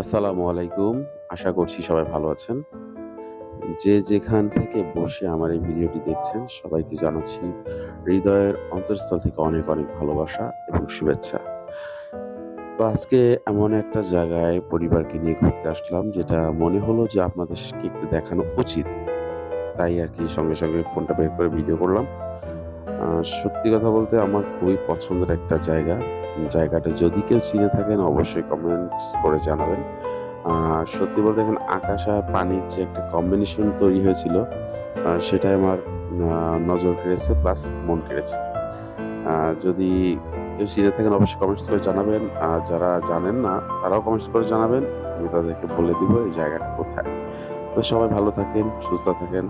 আসসালামু আলাইকুম। আশা করছি সবাই ভালো আছেন। যে যেখান থেকে বসে আমার এই ভিডিওটি দেখছেন সবাইকে জানাচ্ছি হৃদয়ের অন্তঃস্থল থেকে অনেক, অনেক ভালোবাসা এবং শুভেচ্ছা। তো আজকে এমন একটা জায়গায় পরিবারকে নিয়ে ঘুরতে আসলাম যেটা মনে হলো যে আপনাদেরকে একটু দেখানো উচিত। তাই আরকি সঙ্গে, সঙ্গে ফোনটা বের করে ভিডিও করলাম। আ সত্যি কথা বলতে আমার খুবই পছন্দের একটা জায়গা। জায়গাটা যদি কেউ চিনে থাকেন অবশ্যই কমেন্টস করে জানাবেন। আ সত্যি বলতে এখানে আকাশ আর পানির যে একটা কম্বিনেশন তৈরি হয়েছিল, সেটাই আমার আ নজর কেড়েছে প্লাস মন কেড়েছে। আ যদি কেউ চিনে থাকেন অবশ্যই কমেন্টস করে জানাবেন। আর যারা জানেন না তারাও কমেন্টস করে জানাবেন। আমি তাদেরকে বলে দিব এই জায়গাটা কোথায়। তো সবাই ভালো থাকেন, সুস্থ থাকেন।